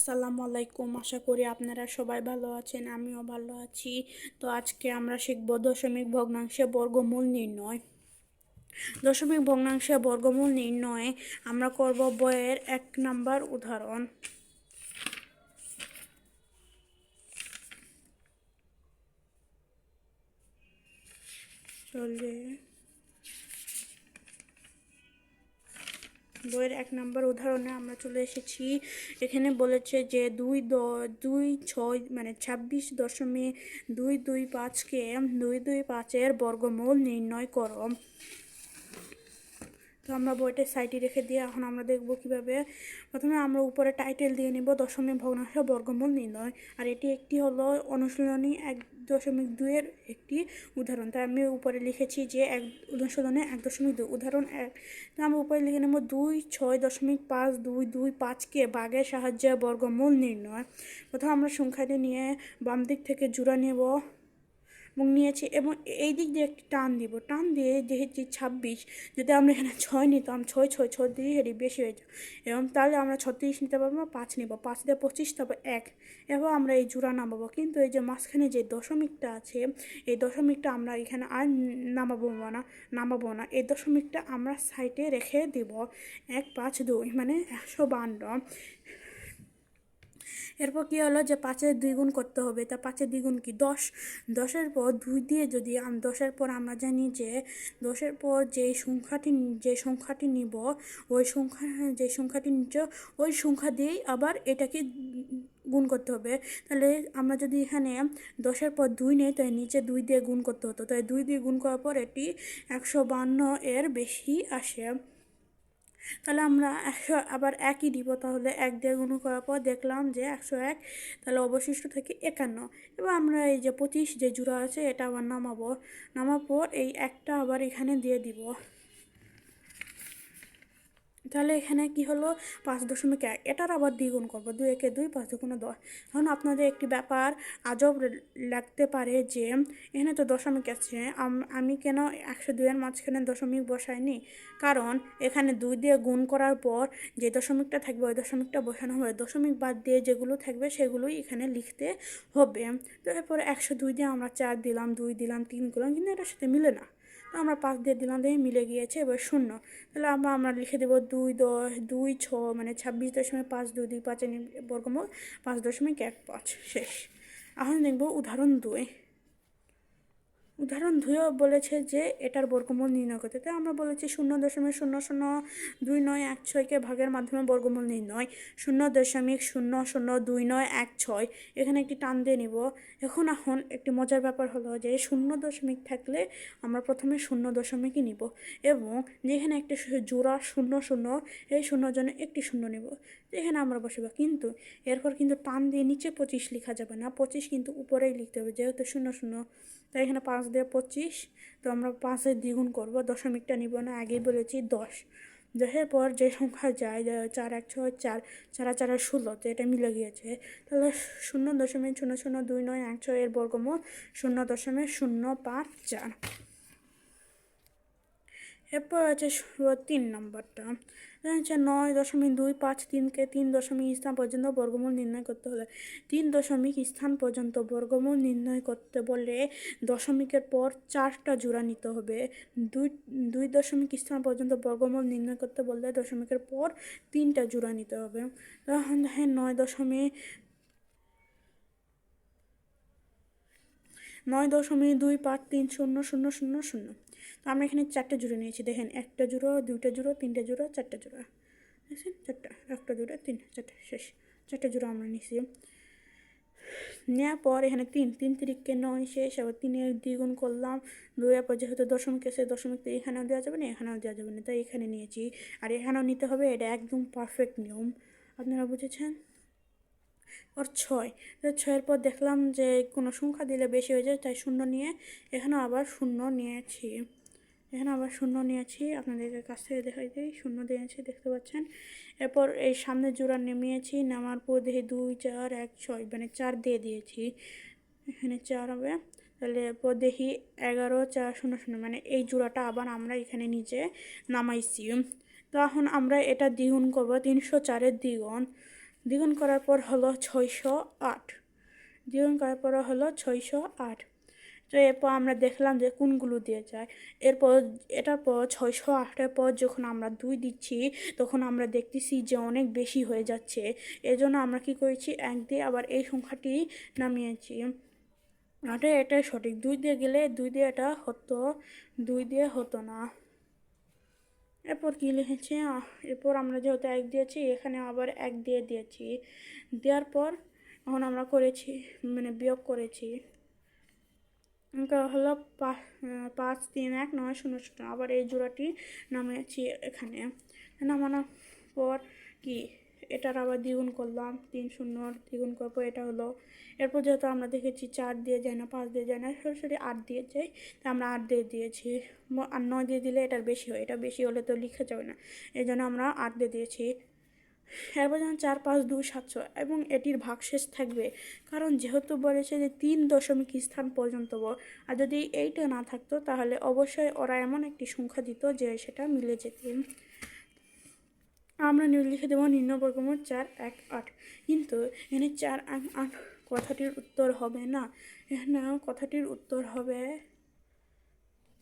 আসসালামু আলাইকুম। আশা করি আপনারা সবাই ভালো আছেন, আমিও ভালো আছি। তো আজকে আমরা শিখব দশমিক ভগ্নাংশে বর্গমূল নির্ণয়। দশমিক ভগ্নাংশে বর্গমূল নির্ণয়ে আমরা করব বইয়ের 1 নম্বর উদাহরণ। বইয়ের 1 নম্বর উদাহরণে আমরা চলে এসেছি। এখানে বলেছে যে 2 6 মানে 26.225কে 225-এর বর্গমূল নির্ণয় করো। তো আমরা বইটা সাইডে রেখে দিয়ে এখন আমরা দেখব কিভাবে। প্রথমে আমরা উপরে টাইটেল দিয়ে নিব দশমিক ভগ্নাংশ বর্গমূল নির্ণয়, আর এটি একটি হলো অনুশীলনী 1.2-এর একটি উদাহরণ। তাই আমি উপরে লিখেছি যে অনুশীলনে 1.2 উদাহরণ 1। তো আমরা উপরে লিখে নেব 2 6.5225কে ভাগের সাহায্যে বর্গমূল নির্ণয়। প্রথমে আমরা সংখ্যাটি নিয়ে বাম দিক থেকে জোড়া নেব এবং নিয়েছি, এবং এই দিক দিয়ে একটি টান দিব। টান দিয়ে যেহেতু 26, যদি আমরা এখানে 6 নিতাম, 6 দিয়ে এটি বেশি হয়ে যায়, এবং তাহলে আমরা 36 নিতে পারবো, 5 নিব, 5 দিয়ে 25, তারপর 1, এবং আমরা এই জোড়া নামাবো। কিন্তু এই যে মাঝখানে যে দশমিকটা আছে, এই দশমিকটা আমরা এখানে আর নামাবো না। এই দশমিকটা আমরা সাইডে রেখে দিব। 152 মানে 152। এরপর কী হলো যে 5-এর দ্বিগুণ করতে হবে। তা 5-এর দ্বিগুণ কি 10। 10-এর পর 2 দিয়ে যদি 10-এর পর আমরা জানি যে 10-এর পর যে সংখ্যাটি নিব, যে সংখ্যাটি নিচ্ছে ওই সংখ্যা দিয়েই আবার এটাকে গুণ করতে হবে। তাহলে আমরা যদি এখানে 10-এর পর 2 নেই, তাই নিচে 2 দিয়ে গুণ করতে হতো। তাই 2 দিয়ে গুণ করার পর এটি 152-এর বেশি আসে। তাহলে আমরা 100 আবার 1ই দিব। তাহলে 1 দিয়ে গুণ করার পর দেখলাম যে 101, তাহলে অবশিষ্ট থেকে 51। এবার আমরা এই যে 25 যে জোড়া আছে এটা আবার নামার পর এই একটা আবার এখানে দিয়ে দিব। তাহলে এখানে কি হলো 5.1, এটার আবার দ্বিগুণ করবো। 2 একে 2, 5 দুগুণে 10। এখন আপনাদের একটি ব্যাপার আজব লাগতে পারে যে এখানে তো দশমিক আছে, আমি কেন 102-এর মাঝখানে দশমিক বসাইনি? কারণ এখানে 2 দিয়ে গুণ করার পর যে দশমিকটা থাকবে ওই দশমিকটা বসানো হবে। দশমিক বাদ দিয়ে যেগুলো থাকবে সেগুলোই এখানে লিখতে হবে। তো এরপরে 102 দিয়ে আমরা 4 দিলাম, 2 দিলাম, 3 দিলাম, কিন্তু এটার সাথে মিলে না। তো আমরা 5 দিয়ে দিলাম, দিয়ে মিলে গিয়েছে, এবার 0। তাহলে আমরা লিখে দেবো 2 6 মানে 26.525 বর্গমূল 5.15 শেষ। এখন দেখব উদাহরণ 2। উদাহরণ 2 বলেছে যে এটার বর্গমূল নির্ণয় করতে। তাই আমরা বলেছি 0.002916কে ভাগের মাধ্যমে বর্গমূল নির্ণয়। 0.002916 এখানে একটি টান দিয়ে নিব। এখন একটি মজার ব্যাপার হলো যে 0 থাকলে আমরা প্রথমে 0 নিব, এবং যেখানে একটা জোড়া 0 এই 0 জন্য একটি 0 নিব। এখানে আমরা বসাবো, কিন্তু এরপর কিন্তু টান দিয়ে নিচে 25 লেখা যাবে না, 25 কিন্তু উপরেই লিখতে হবে যেহেতু 0। তাই এখানে 5 দিয়ে 25। তো আমরা 5-এর দ্বিগুণ করবো, দশমিকটা নিব না, আগেই বলেছি 10। 10-এর পর যে সংখ্যা যায় 4 1 6 4, 4 4 16, তো এটা মিলে গিয়েছে। তাহলে 0.002916 এর বর্গমূল 0.054। এরপর আছে 3 নম্বরটা, হচ্ছে 9.253কে 3 দশমিক স্থান পর্যন্ত বর্গমূল নির্ণয় করতে হলে 3 দশমিক স্থান পর্যন্ত বর্গমূল নির্ণয় করতে বলে দশমিকের পর 4টা জোড়া নিতে হবে। 2 দশমিক স্থান পর্যন্ত বর্গমূল নির্ণয় করতে বললে দশমিকের পর 3টা জোড়া নিতে হবে। তখন দেখেন 9.2530000। তো আমরা এখানে 4টে জোড়া নিয়েছি। দেখেন 1টা জোড়া, 2টা জোড়া, 3টে জোড়া, 4টে জোড়া। দেখছেন 4টা, 1টা জোড়া, 3, 4টে শেষ। 4টে জোড়া আমরা নিয়েছি। নেওয়ার পর এখানে 3 3 9 শেষ। আবার 3-এর দ্বিগুণ করলাম 2, পর যেহেতু দশমিক আছে, দশমিক তো এখানেও দেওয়া যাবে না, এখানেও দেওয়া যাবে না, তাই এখানে নিয়েছি। আর এখানেও নিতে হবে, এটা একদম পারফেক্ট নিয়ম। আপনারা বুঝেছেন? ওর 6। তো 6-এর পর দেখলাম যে কোনো সংখ্যা দিলে বেশি হয়ে যায়, তাই 0 নিয়ে এখানেও আবার 0 নিয়েছি। আপনাদের কাছ থেকে দেখাই দিই, 0 দিয়েছি, দেখতে পাচ্ছেন। এরপর এই সামনে জোড়া নেমিয়েছি, নামার পর দেখি 2 4 1 6 মানে 4 দিয়ে দিয়েছি, এখানে 4 হবে। তাহলে এরপর দেখি 11 4 0 0 মানে এই জোড়াটা আবার আমরা এখানে নিচে নামাইছি। তো এখন আমরা এটা দ্বিগুণ করবো, 304-এর দ্বিগুণ। দ্বিগুণ করার পর হলো 608, দ্বিগুণ করার পর হলো 608। তো এরপর আমরা দেখলাম যে কোনগুলো দিয়ে যায়। এরপর এটার পর 608-এর পর যখন আমরা 2 দিচ্ছি তখন আমরা দেখতেছি যে অনেক বেশি হয়ে যাচ্ছে। এজন্য আমরা কি করেছি, 1 দিয়ে আবার এই সংখ্যাটি নামিয়েছি। এটাই সঠিক। 2 দিয়ে গেলে 2 দিয়ে এটা হতো, 2 দিয়ে হতো না। এরপর কী লিখেছি, এরপর আমরা যেহেতু 1 দিয়েছি এখানে আবার 1 দিয়ে দিয়েছি। দেওয়ার পর এখন আমরা করেছি বিয়োগ করেছি। অঙ্ক হলো 5 3 1 9 0 0। আবার এই জোড়াটি নামিয়েছি এখানে। নামানোর পর কি এটার আবার দ্বিগুণ করলাম, 3 0 দ্বিগুণ করার পর এটা হলো। এরপর যেহেতু আমরা দেখেছি 4 দিয়ে যায় না, 5 দিয়ে যায় না, সরাসরি 8 দিয়ে যায়, তাই আমরা 8 দিয়ে দিয়েছি। আর 9 দিয়ে দিলে এটার বেশি হয়, এটা বেশি হলে তো লিখা যাবে না, এই জন্য আমরা 8 দিয়ে দিয়েছি। এরপর যেমন 4 5 2 700 এবং এটির ভাগশেষ থাকবে, কারণ যেহেতু বলেছে যে 3 দশমিক স্থান পর্যন্ত। আর যদি এইটা না থাকতো তাহলে অবশ্যই ওরা এমন একটি সংখ্যা দিত যে সেটা মিলে যেত। আমরা লিখে দেবো নিম্ন বর্গমূল 4 1 8। কিন্তু এখানে 4 1 8 কথাটির উত্তর হবে না, এখানে কথাটির উত্তর হবে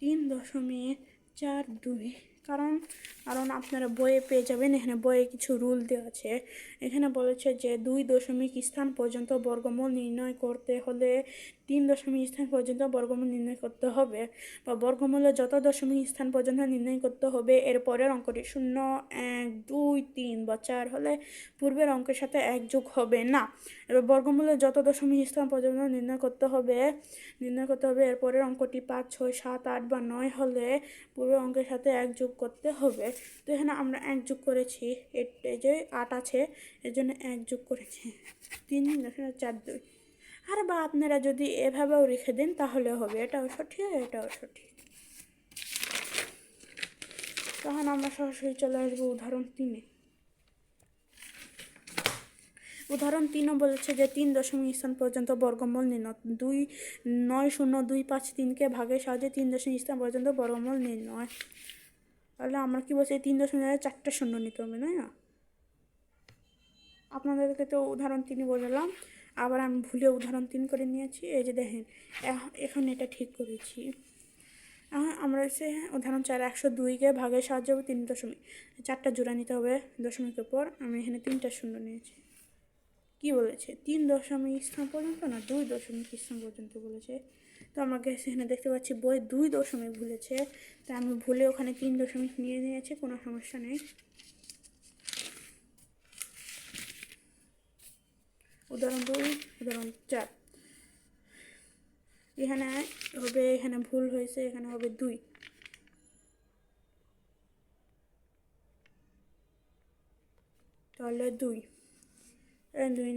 3.42। কারণ আপনারা বইয়ে পেয়ে যাবেন, এখানে বইয়ে কিছু রুল দেওয়া আছে। এখানে বলেছে যে 2 দশমিক স্থান পর্যন্ত বর্গমূল নির্ণয় করতে হলে 3 দশমিক স্থান পর্যন্ত বর্গমূল নির্ণয় করতে হবে, বা বর্গমূলের যত দশমিক স্থান পর্যন্ত নির্ণয় করতে হবে এর পরের অঙ্কটি 0 1 2 3 বা 4 হলে পূর্বের অঙ্কের সাথে 1 যোগ হবে না। এবার বর্গমূলের যত দশমিক স্থান পর্যন্ত নির্ণয় করতে হবে এর পরের অঙ্কটি 5 6 7 8 বা 9 হলে পূর্বের অঙ্কের সাথে 1 যোগ করতে হবে। তো এখানে আমরা 1 যোগ করেছি, এই যে 8 আছে এর জন্য 1 যোগ করেছি, 3.42। আর বা আপনারা যদি এভাবেও রেখে দেন তাহলে হবে, এটাও সঠিক এটাও সঠিক। তখন আমরা সরাসরি চলে আসবো উদাহরণ 3-এ। উদাহরণ 3 বলেছে যে 3 দশমিক স্থান পর্যন্ত বর্গমূল নির্ণয়। 9 0 2 5 3-কে ভাগের সাহায্যে 3 দশমিক স্থান পর্যন্ত বর্গমূল নির্ণয়। তাহলে আমরা কি বলছি, 3 দশমিক 4টা শূন্য নিতে হবে, তাই না? আপনাদেরকে তো উদাহরণ 3 বললাম, আবার আমি ভুলে উদাহরণ 3 করে নিয়েছি। এই যে দেখেন এখন এটা ঠিক করেছি। আমরা হচ্ছে উদাহরণ 4 102-কে ভাগের সাহায্যে 3 দশমিক 4টা জোড়া নিতে হবে দশমিকের পর। আমি এখানে 3টা শূন্য নিয়েছি। কি বলেছে, 3 দশমিক স্থান পর্যন্ত না 2 দশমিক স্থান পর্যন্ত বলেছে। তো আমাকে সেখানে দেখতে পাচ্ছি বই 2 দশমিক ভুলেছে, তাই আমি ভুলে ওখানে 3 দশমিক নিয়ে নিয়েছি, কোনো সমস্যা নেই। উদাহরণ 2 উদাহরণ 4 এখানে হবে, এখানে ভুল হয়েছে, এখানে হবে 2, তাহলে 2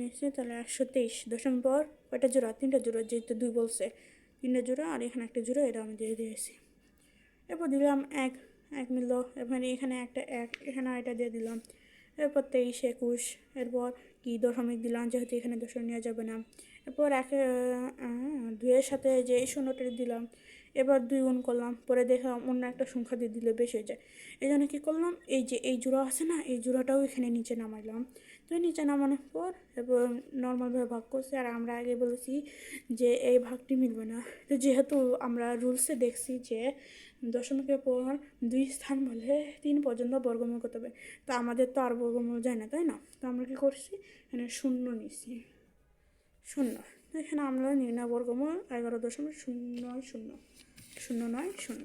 নিচ্ছে, তাহলে 123 দশমিক পর কয়টা জোড়া, 3টা জোড়া, যেহেতু 2 বলছে 3টা জোড়া আর এখানে একটা জোড়া, এটা আমি দিয়ে দিয়েছি। এরপর দিলাম 1 মিলল, এখানে একটা 1, এখানে এটা দিয়ে দিলাম। এরপর 23 21, এরপর কি দশমিক দিলাম যেহেতু এখানে দশমিক নেওয়া যাবে না। এরপর 2-এর সাথে যে এই শূন্যটা দিলাম। এবার 2 গুণ করলাম, পরে দেখলাম অন্য একটা সংখ্যা দিয়ে দিলে বেশি হয়ে যায়, এই জন্য কী করলাম, এই যে এই জোড়া আছে না, এই জোড়াটাও এখানে নিচে নামাইলাম। তো নিচে নামানোর পর এরপর নর্মালভাবে ভাগ করছি। আর আমরা আগে বলেছি যে এই ভাগটি মিলবে না, তো যেহেতু আমরা রুলসে দেখছি যে দশমিকের পর 2 স্থান বলে 3 পর্যন্ত বর্গমূল করতে হবে, তো আমাদের তো আর বর্গমূল যায় না, তাই না? তো আমরা কী করছি, এখানে শূন্য নিচ্ছি, শূন্য। এখানে আমরা নির্ণয় বর্গমূল 11.090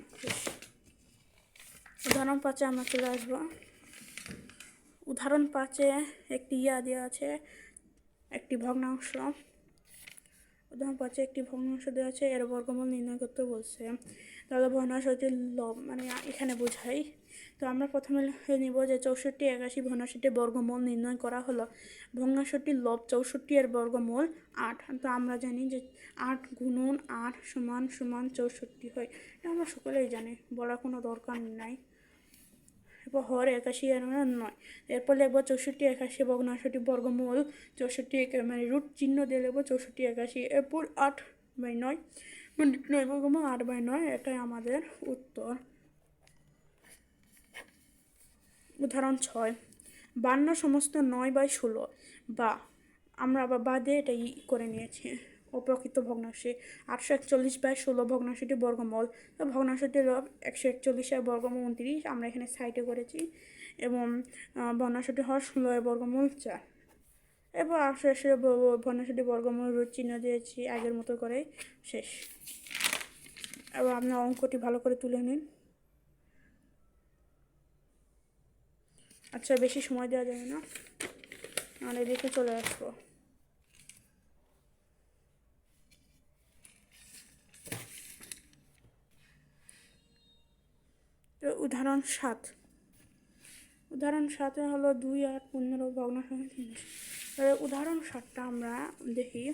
উদাহরণ 5-এ আমরা চলে আসবো। উদাহরণ 5-এ একটি দেওয়া আছে, একটি ভগ্নাংশ। উদাহরণ 5-এ একটি ভগ্নাংশ দেওয়া আছে, এর বর্গমূল নির্ণয় করতে বলছে। তাহলে ভগ্নাংশটির লব এখানে বোঝাই। তো আমরা প্রথমে নিব যে 64 81 ভগ্নাংশটির বর্গমূল নির্ণয় করা হলো। ভগ্নাংশটির লব 64 এর বর্গমূল 8। তো আমরা জানি যে 8 গুণন 8 সমান 64 হয়, এটা আমরা সকলেই জানি, বলার কোনো দরকার নাই। এরপর হর 81 আর 9। এরপর লিখবো 64 81 ভগ্নাংশটি বর্গমূল 64 রুট চিহ্ন দিয়ে লিখবো 64 81। এরপর 8/9 9 বর্গমূল 8/9, এটাই আমাদের উত্তর। উদাহরণ 6 52 সমস্ত 9/16 বা আমরা আবার বাদে এটা করে নিয়েছি অপ্রকৃত ভগ্নাংশে 841/16 ভগ্নাংশটি বর্গমূল। তো ভগ্নাংশটি হলো 141 বর্গমূল 29, আমরা এখানে সাইডে করেছি, এবং ভগ্নাংশটি হওয়ার 16 বর্গমূল 4। এবার শেষে ভগ্নাংশটি বর্গমূল রুট চিহ্ন দিয়েছি আগের মতো করে, শেষ। এবার আপনার অঙ্কটি ভালো করে তুলে নিন। আচ্ছা, বেশি সময় দেওয়া যাবে না, নাহলে দেখে চলে আসবো। তো উদাহরণ 7 হলো 2, 8, 15 ভগ্নাংশ। উদাহরণ 7টা আমরা দেখি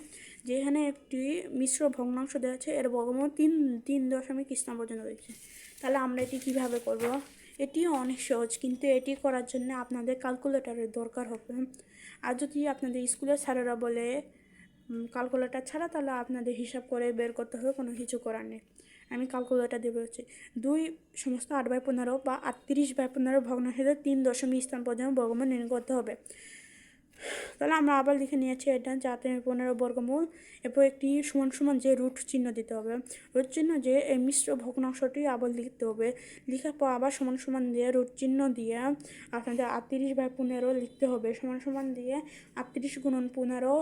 যে এখানে একটি মিশ্র ভগ্নাংশ দেওয়া আছে, এর বর্গমূল 3.3 স্থান পর্যন্ত রয়েছে। তাহলে আমরা এটি কিভাবে করব? এটিও অনেক সহজ, কিন্তু এটি করার জন্য আপনাদের ক্যালকুলেটরের দরকার হবে। আর যদি আপনাদের স্কুলের স্যারেরা বলে ক্যালকুলেটর ছাড়া, তাহলে আপনাদের হিসাব করে বের করতে হবে, কোনো কিছু করার নেই। আমি ক্যালকুলেটর দিয়ে বলছি 2 সমস্ত 8/15 বা 38/15 ভগ্নাংশে 3 স্থান পর্যন্ত বর্গমূল নির্ণয় করতে হবে। তাহলে আমরা আবার লিখে নিয়েছি এটা 4/15 বর্গমূল। এরপর একটি সমান সমান যে রুট চিহ্ন দিতে হবে, রুট চিহ্ন যে এই মিশ্র ভগ্নাংশটি আবার লিখতে হবে। লিখার পর আবার সমান সমান দিয়ে রুট চিহ্ন দিয়ে আপনাদের 38/15 লিখতে হবে। সমান সমান দিয়ে 38 × 15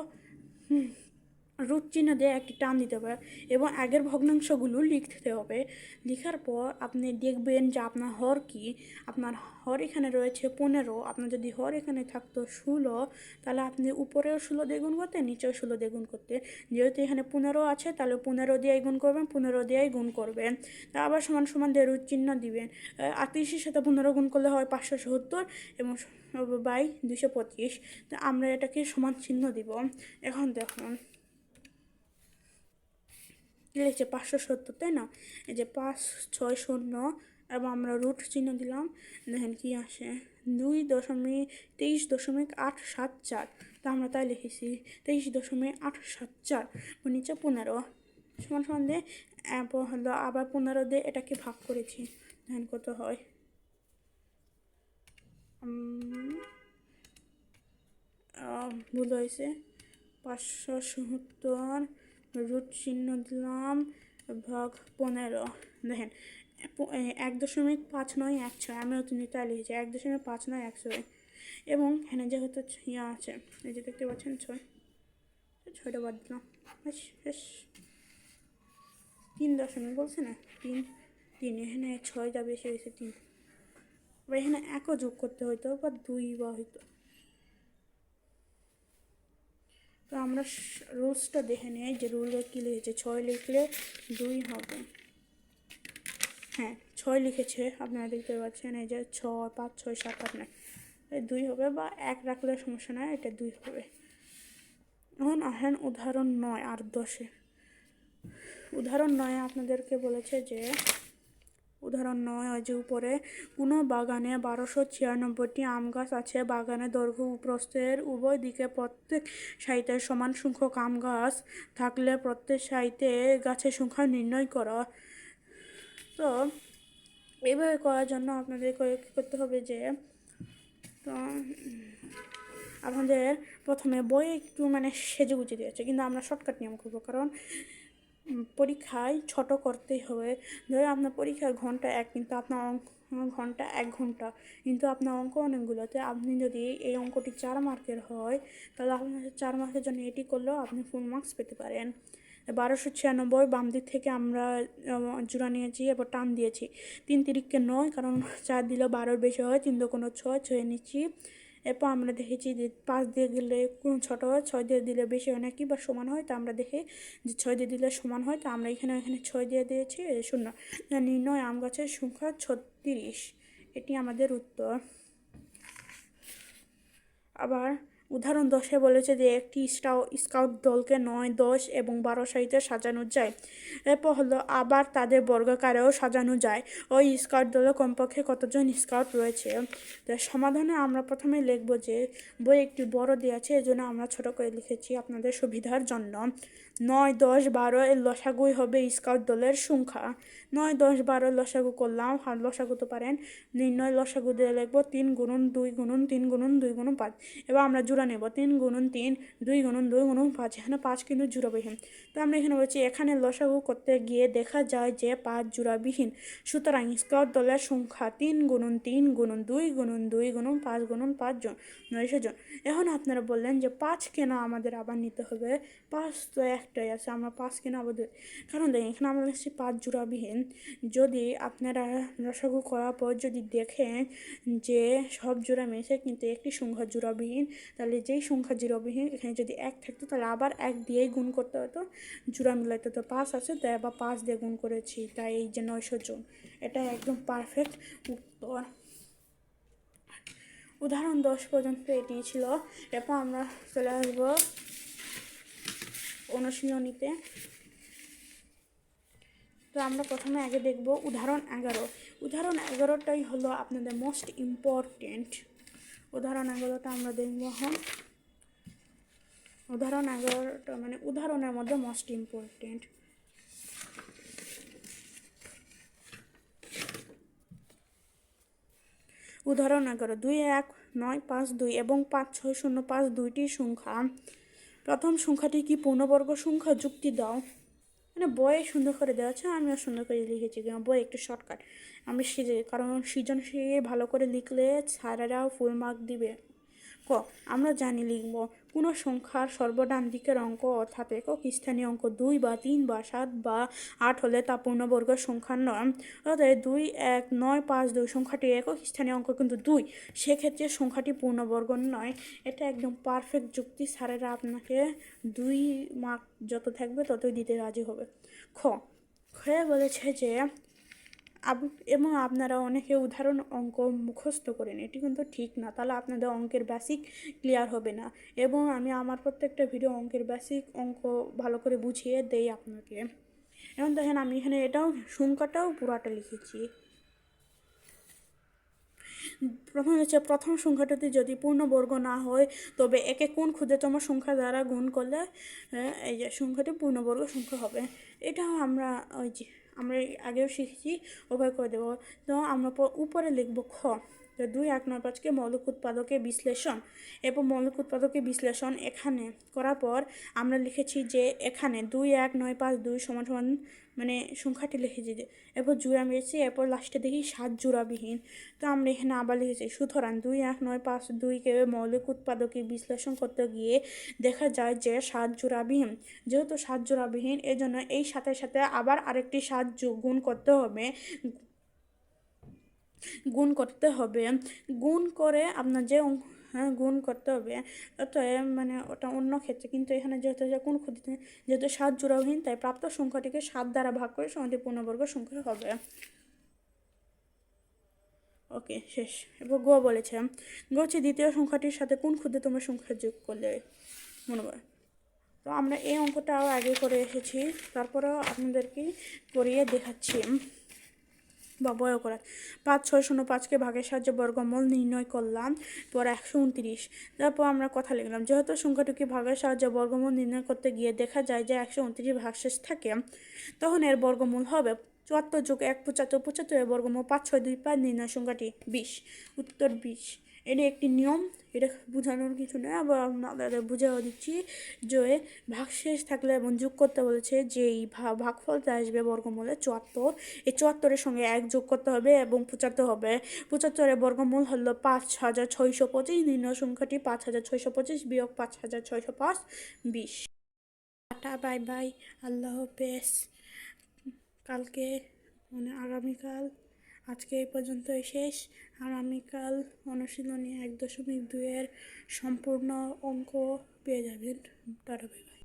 রুট চিহ্ন দিয়ে একটি টান দিতে হবে, এবং আগের ভগ্নাংশগুলো লিখতে হবে। লেখার পর আপনি দেখবেন যে আপনার হর কি। আপনার হর এখানে রয়েছে 15। আপনার যদি হর এখানে থাকতো 16, তাহলে আপনি উপরেও 16 দিয়ে গুণ করতে, নিচেও 16 দিয়ে গুণ করতে। যেহেতু এখানে 15 আছে, তাহলে 15 দিয়ে গুণ করবেন, 15 দিয়ে গুণ করবেন। তা আবার সমান সমান দিয়ে রুট চিহ্ন দিবেন। 38-এর সাথে 15 গুণ করলে হয় 570, এবং বাই 225। তো আমরা এটাকে সমান চিহ্ন দিব। এখন দেখুন লিখছে 570, তাই না? এই যে 560, এবং আমরা রুট চিহ্ন দিলাম। দেখেন কি আসে, 23.874। তো আমরা তাই লিখেছি 23.874, নিচে 15 সমান সমান দিয়ে হলো আবার 15 দিয়ে এটাকে ভাগ করেছি। দেখেন কত হয়, ভুল হয়েছে, 570 রুট চিহ্ন দিলাম ভাগ 15। দেখেন 1.5916, আমিও তুমি তাই লিখেছি 1.5916। এবং এখানে যেহেতু ইয়া আছে, এই যে দেখতে পাচ্ছেন 6টা বাদ দিলাম, বেশ 3 বলছে না, 3 এখানে 6টা বেশি হয়েছে 3। বা এখানে 1ও যোগ করতে হইতো, বা 2 বা হইতো। তো আমরা রুলসটা দেখে নিই যে রুলে কী লিখেছে। 6 লিখলে 2 হবে, হ্যাঁ 6 লিখেছে, আপনারা দেখতে পাচ্ছেন এই যে 6, 5, 6, 7, 8, 9, 2 হবে, বা 1 রাখলে সমস্যা নয়, এটা 2 হবে। এখন আসেন উদাহরণ 9 আর 10-এ। উদাহরণ 9 আপনাদেরকে বলেছে যে উদাহরণ 9 হয় যে উপরে কোনো বাগানে 1296টি আম গাছ আছে। বাগানের দৈর্ঘ্য প্রস্থের উভয় দিকে প্রত্যেক সারিতে সমান সংখ্যক আম গাছ থাকলে প্রত্যেক সারিতে গাছের সংখ্যা নির্ণয় করো। তো এইভাবে করার জন্য আপনাদের কী করতে হবে যে, তো আপনাদের প্রথমে বই একটু সেজে গুজে দিয়েছে, কিন্তু আমরা শর্টকাট নিয়ম করবো, কারণ পরীক্ষায় ছোট করতেই হবে। ধরো আপনার পরীক্ষার ঘন্টা 1, কিন্তু আপনার ঘন্টা 1 ঘন্টা, কিন্তু আপনার অঙ্ক অনেকগুলোতে আপনি যদি এই অঙ্কটি 4 মার্কের হয়, তাহলে আপনার 4 মার্কের জন্য এটি করলেও আপনি ফুল মার্কস পেতে পারেন। 1296 বাম দিক থেকে আমরা জোড়া নিয়েছি, এবার টান দিয়েছি 3 তিরিককে 9, কারণ 4 দিলে 12 বেশি হয়, 3 2 6 নিচ্ছি। এরপর আমরা দেখেছি যে 5 দিয়ে দিলে কোনো ছোটো হয়, 6 দিয়ে দিলে বেশি হয় নাকি বা সমান হয়। তা আমরা দেখি যে 6 দিয়ে দিলে সমান হয়, তো আমরা এখানে 6 দিয়ে দিয়েছি 0। নির্ণয় আম গাছের সংখ্যা 36, এটি আমাদের উত্তর। আবার উদাহরণ 10-এ বলেছে যে একটি স্কাউট দলকে 9, 10 এবং 12 সারিতে সাজানো যায়। এরপর হলো আবার তাদের বর্গাকারেও সাজানো যায়। ওই স্কাউট দলে কমপক্ষে কতজন স্কাউট রয়েছে। তো সমাধানে আমরা প্রথমে লিখব যে বই একটি বড় দেওয়া আছে, এই জন্য আমরা ছোটো করে লিখেছি আপনাদের সুবিধার জন্য। 9, 10, 12 এর লসাগুই হবে স্কাউট দলের সংখ্যা। 9, 10, 12 লসাগু করলাম, আর লসাগু তো পারেন। নির্ণয় লসাগু দিয়ে লিখবো 3 × 2 × 3 × 2 × 5। এবার আমরা জোড়া নেব 3 গুণন 3, 2 গুণন 2 গুণন 5, এখানে 5 কিন্তু জোড়াবিহীন। তো আমরা এখানে বলছি এখানে লসাগু করতে গিয়ে দেখা যায় যে 5 জোড়াবিহীন, সুতরাং স্কোয়ার দলের সংখ্যা 3 গুণন 3 গুণন 2 গুণন 2 গুণন 5 গুণন 5 জন, 900 জন। এখন আপনারা বললেন যে 5 কেন আমাদের আবার নিতে হবে, 5 তো একটাই আছে, আমরা 5 কেন আবার কারণ দেখেন এখানে আমরা লিখছি 5 জোড়াবিহীন। যদি আপনারা লসাগু করার পর যদি দেখেন যে সব জোড়া মিশে কিন্তু একটি সংখ্যা জোড়াবিহীন, তাহলে যেই সংখ্যা জোড়াবিহীন এখানে যদি 1 থাকতো তাহলে আবার 1 দিয়েই গুণ করতে হতো, জোড়া মিলাইতে হতো। 5 আছে তাই আবার 5 দিয়ে গুণ করেছি, তাই এই যে 900 জন। এটা একদম পারফেক্ট উত্তর। উদাহরণ 10 পর্যন্ত এটি ছিল। এরপর আমরা চলে আসবো অনুশীলনীতে। তো আমরা প্রথমে আগে দেখব উদাহরণ 11। উদাহরণ 11টাই হলো আপনাদের মোস্ট ইম্পর্টেন্ট। উদাহরণ 11টা আমরা দেখব এখন। উদাহরণ 11টা মানে উদাহরণের মধ্যে মোস্ট ইম্পর্টেন্ট। উদাহরণ 11, 2 1 9 5 2 এবং 5 6 0 5 দুইটি সংখ্যা। প্রথম সংখ্যাটি কি পূর্ণবর্গ সংখ্যা? যুক্তি দাও। মানে বইয়ে সুন্দর করে দেওয়া আছে, আমিও সুন্দর করে লিখেছি, বই একটু শর্টকাট। আমি কারণ সৃজনশীল ভালো করে লিখলে স্যারেরাও ফুল মার্ক দিবে। ক, আমরা জানি লিখব কোনো সংখ্যার সর্বডান দিকের অঙ্ক অর্থাৎ একক স্থানীয় অঙ্ক 2 বা 3 বা 7 বা 8 হলে তা পূর্ণবর্গ সংখ্যার নয়। অর্থাৎ 2 1 9 5 2 সংখ্যাটি একক স্থানীয় অঙ্ক কিন্তু 2, সেক্ষেত্রে সংখ্যাটি পূর্ণবর্গ নয়। এটা একদম পারফেক্ট যুক্তি, স্যারেরা আপনাকে 2 মার্ক যত থাকবে ততই দিতে রাজি হবে। খ, বলেছে যে এবং আপনারা অনেকে উদাহরণ অঙ্ক মুখস্থ করেন, এটি কিন্তু ঠিক না, তাহলে আপনাদের অঙ্কের বেসিক ক্লিয়ার হবে না। এবং আমি আমার প্রত্যেকটা ভিডিও অঙ্কের বেসিক অঙ্ক ভালো করে বুঝিয়ে দেই আপনাকে। এখন দেখেন আমি এখানে এটাও সংখ্যাটাও পুরাটা লিখেছি। প্রথম হচ্ছে প্রথম সংখ্যাটাতে যদি পূর্ণবর্গ না হয় তবে একে কোন ক্ষুদ্রতম সংখ্যা দ্বারা গুণ করলে এই যে সংখ্যাটি পূর্ণবর্গ সংখ্যা হবে। এটাও আমরা ওই যে আমরা আগেও শিখেছি, ওভাবে করে দেবো। তো আমরা উপরে লিখব খ, 2 1 9 5কে মৌলিক উৎপাদকে বিশ্লেষণ। এবং মৌলিক উৎপাদকে বিশ্লেষণ এখানে করার পর আমরা লিখেছি যে এখানে 2 1 9 5 2 সমান সমান মানে সংখ্যাটি লিখেছি যে, এরপর জোড়া মিলেছি, এরপর লাস্টে দেখি 7 জোড়াবিহীন। তো আমরা এখানে আবার লিখেছি সুতরাং 2 1 9 5 2কে মৌলিক উৎপাদকে বিশ্লেষণ করতে গিয়ে দেখা যায় যে 7 জোড়াবিহীন। যেহেতু 7 জোড়াবিহীন এই জন্য এই সাথে সাথে আবার আরেকটি 7 গুণ করতে হবে। গুণ করে আপনার যে গুণ করতে হবে, অতএব মানে ওটা অন্য ক্ষেত্রে, কিন্তু এখানে যেহেতু কোন ক্ষেত্রে যেহেতু 7 জোড়াবিহীন তাই প্রাপ্ত সংখ্যাটিকে 7 দ্বারা ভাগ করে সংখ্যাটি পূর্ণবর্গ সংখ্যা হবে। ওকে, শেষ। এবার গ বলেছে দ্বিতীয় সংখ্যাটির সাথে কোন ক্ষুদ্রতম সংখ্যা যোগ করলে মনে হয়। তো আমরা এই অঙ্কটাও আগে করে এসেছি, তারপরেও আপনাদেরকে করিয়ে দেখাচ্ছি বা বয় করা। 5 6 0 5কে ভাগের সাহায্যে বর্গমূল নির্ণয় করলাম, পর 129। তারপর আমরা কথা লিখলাম যেহেতু সংখ্যাটিকে ভাগের সাহায্যে বর্গমূল নির্ণয় করতে গিয়ে দেখা যায় যে 129 ভাগশেষ থাকে, তখন এর বর্গমূল হবে 74 যোগ 1 75, 75 এর বর্গমূল 5 6 2 5, নির্ণয় সংখ্যাটি 20। উত্তর 20। এটা একটি নিয়ম, এটা বোঝানোর কিছু নয়, আবার আপনাদের বুঝাও দিচ্ছি যে ভাগশেষ থাকলে এবং যোগ করতে বলেছে যে এই ভাগফলটা আসবে বর্গমূলে 74, এই 74-এর সঙ্গে 1 যোগ করতে হবে এবং 75 হবে। 75-এর বর্গমূল হলো 5625, নির্ণয় সংখ্যাটি 5625 বিয়োগ 5605, 20। টাটা, বাই বাই, আল্লাহ হাফেজ। কালকে মানে আগামীকাল, আজকে এই পর্যন্তই শেষ। আগামীকাল অনুশীলনী 1.2-এর সম্পূর্ণ অঙ্ক পেয়ে যাবেন। Tata, bye bye.